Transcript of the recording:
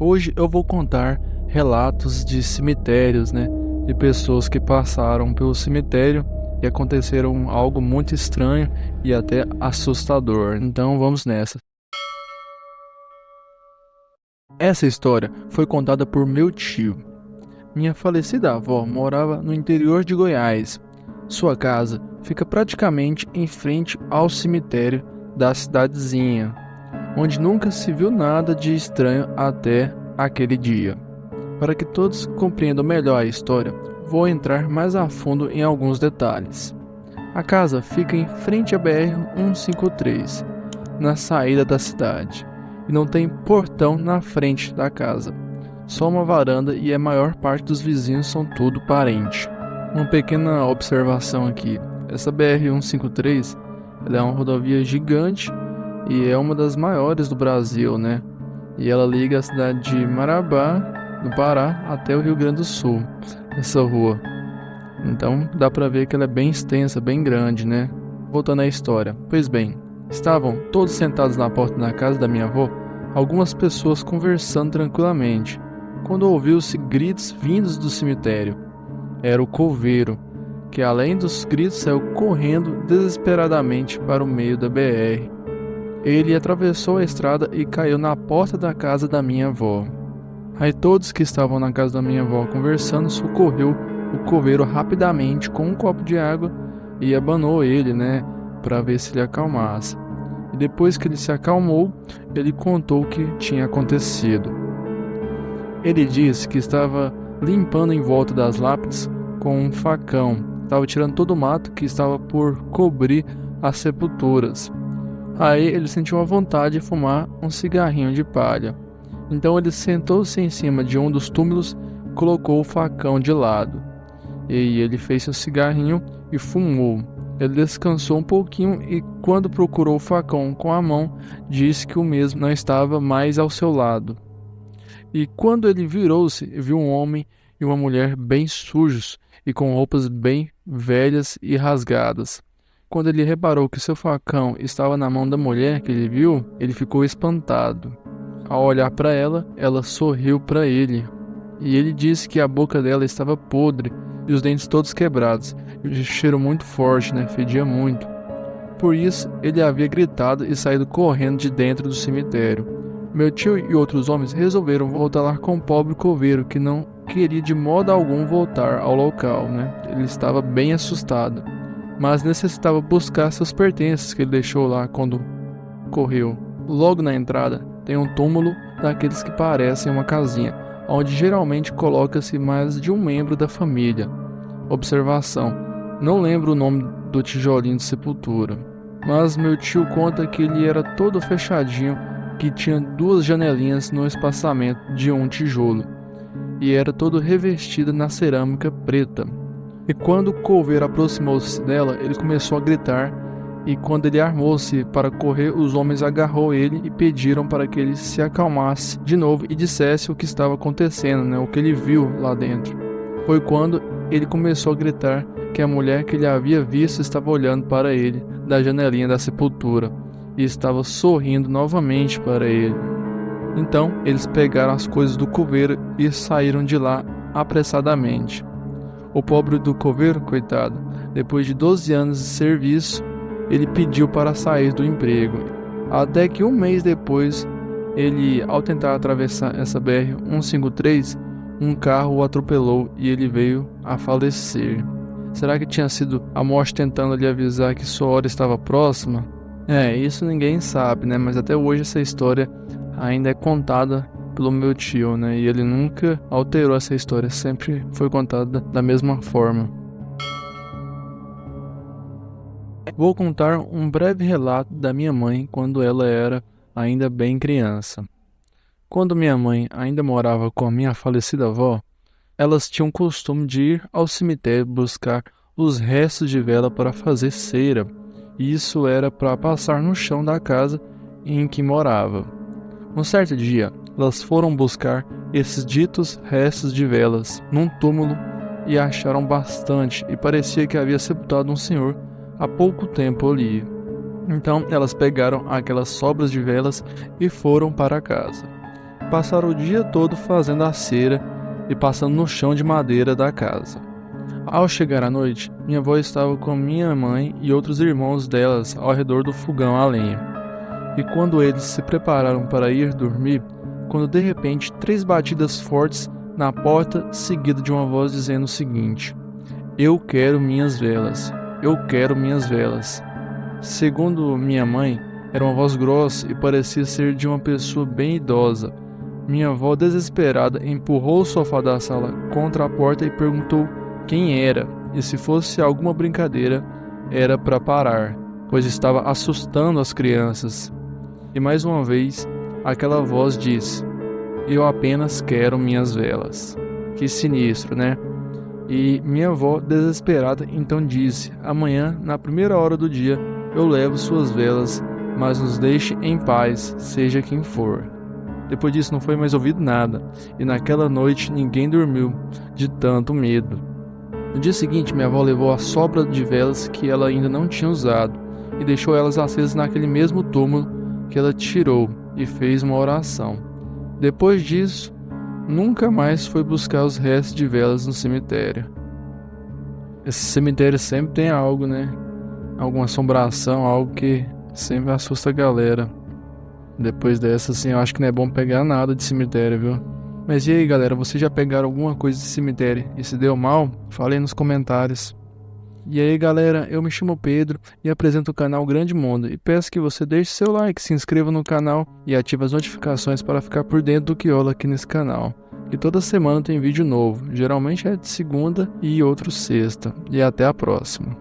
Hoje eu vou contar relatos de cemitérios, né? De pessoas que passaram pelo cemitério e aconteceram algo muito estranho e até assustador. Então vamos nessa. Essa história foi contada por meu tio. Minha falecida avó morava no interior de Goiás. Sua casa fica praticamente em frente ao cemitério da cidadezinha, onde nunca se viu nada de estranho até aquele dia. Para que todos compreendam melhor a história, vou entrar mais a fundo em alguns detalhes. A casa fica em frente à BR-153, na saída da cidade, e não tem portão na frente da casa, só uma varanda e a maior parte dos vizinhos são tudo parente. Uma pequena observação aqui, essa BR-153 ela é uma rodovia gigante e é uma das maiores do Brasil, né? E ela liga a cidade de Marabá, no Pará, até o Rio Grande do Sul, essa rua. Então dá pra ver que ela é bem extensa, bem grande, né? Voltando à história. Pois bem, estavam todos sentados na porta da casa da minha avó, algumas pessoas conversando tranquilamente, quando ouviu-se gritos vindos do cemitério. Era o coveiro, que além dos gritos saiu correndo desesperadamente para o meio da BR. Ele atravessou a estrada e caiu na porta da casa da minha avó. Aí todos que estavam na casa da minha avó conversando socorreu o coveiro rapidamente com um copo de água e abanou ele, né, para ver se ele acalmasse. E depois que ele se acalmou, ele contou o que tinha acontecido. Ele disse que estava limpando em volta das lápides com um facão, estava tirando todo o mato que estava por cobrir as sepulturas. Aí ele sentiu a vontade de fumar um cigarrinho de palha. Então ele sentou-se em cima de um dos túmulos, colocou o facão de lado. E ele fez seu cigarrinho e fumou. Ele descansou um pouquinho e, quando procurou o facão com a mão, disse que o mesmo não estava mais ao seu lado. E quando ele virou-se, viu um homem e uma mulher bem sujos e com roupas bem velhas e rasgadas. Quando ele reparou que seu facão estava na mão da mulher que ele viu, ele ficou espantado. Ao olhar para ela, ela sorriu para ele. E ele disse que a boca dela estava podre e os dentes todos quebrados. E o cheiro muito forte, né? Fedia muito. Por isso, ele havia gritado e saído correndo de dentro do cemitério. Meu tio e outros homens resolveram voltar lá com o pobre coveiro, que não queria de modo algum voltar ao local, né? Ele estava bem assustado, mas necessitava buscar seus pertences que ele deixou lá quando correu. Logo na entrada tem um túmulo daqueles que parecem uma casinha, onde geralmente coloca-se mais de um membro da família. Observação: não lembro o nome do tijolinho de sepultura, mas meu tio conta que ele era todo fechadinho, que tinha duas janelinhas no espaçamento de um tijolo, e era todo revestido na cerâmica preta. E quando o coveiro aproximou-se dela, ele começou a gritar, e quando ele armou-se para correr, os homens agarrou ele e pediram para que ele se acalmasse de novo e dissesse o que estava acontecendo, né, o que ele viu lá dentro. Foi quando ele começou a gritar que a mulher que ele havia visto estava olhando para ele da janelinha da sepultura e estava sorrindo novamente para ele. Então eles pegaram as coisas do coveiro e saíram de lá apressadamente. O pobre do coveiro, coitado, depois de 12 anos de serviço, ele pediu para sair do emprego. Até que um mês depois, ao tentar atravessar essa BR-153, um carro o atropelou e ele veio a falecer. Será que tinha sido a morte tentando lhe avisar que sua hora estava próxima? Isso ninguém sabe, né? Mas até hoje essa história ainda é contada pelo meu tio, né? E ele nunca alterou essa história, sempre foi contada da mesma forma. Vou contar um breve relato da minha mãe quando ela era ainda bem criança. Quando minha mãe ainda morava com a minha falecida avó, elas tinham o costume de ir ao cemitério buscar os restos de vela para fazer cera, e isso era para passar no chão da casa em que morava. Um certo dia, elas foram buscar esses ditos restos de velas num túmulo e acharam bastante, e parecia que havia sepultado um senhor há pouco tempo ali. Então elas pegaram aquelas sobras de velas e foram para casa. passaram o dia todo fazendo a cera e passando no chão de madeira da casa. Ao chegar à noite, minha avó estava com minha mãe e outros irmãos delas ao redor do fogão a lenha. E quando eles se prepararam para ir dormir, quando de repente 3 batidas fortes na porta, seguida de uma voz dizendo o seguinte: "Eu quero minhas velas, eu quero minhas velas." Segundo minha mãe, era uma voz grossa e parecia ser de uma pessoa bem idosa. Minha avó, desesperada, empurrou o sofá da sala contra a porta e perguntou quem era, e se fosse alguma brincadeira, era para parar, pois estava assustando as crianças. E mais uma vez, aquela voz disse: "Eu apenas quero minhas velas." Que sinistro, né? E minha avó, desesperada, então disse: "Amanhã, na primeira hora do dia, eu levo suas velas, mas nos deixe em paz, seja quem for." Depois disso não foi mais ouvido nada, e naquela noite ninguém dormiu, de tanto medo. No dia seguinte, minha avó levou a sobra de velas que ela ainda não tinha usado, e deixou elas acesas naquele mesmo túmulo que ela tirou, e fez uma oração. Depois disso, nunca mais foi buscar os restos de velas no cemitério. Esse cemitério sempre tem algo, né? Alguma assombração, algo que sempre assusta a galera. Depois dessa, assim, eu acho que não é bom pegar nada de cemitério, viu? Mas e aí, galera, vocês já pegaram alguma coisa de cemitério e se deu mal? Fala aí nos comentários. E aí, galera, eu me chamo Pedro e apresento o canal Grande Mundo e peço que você deixe seu like, se inscreva no canal e ative as notificações para ficar por dentro do que rola aqui nesse canal. E toda semana tem vídeo novo, geralmente é de segunda e outro sexta. E até a próxima.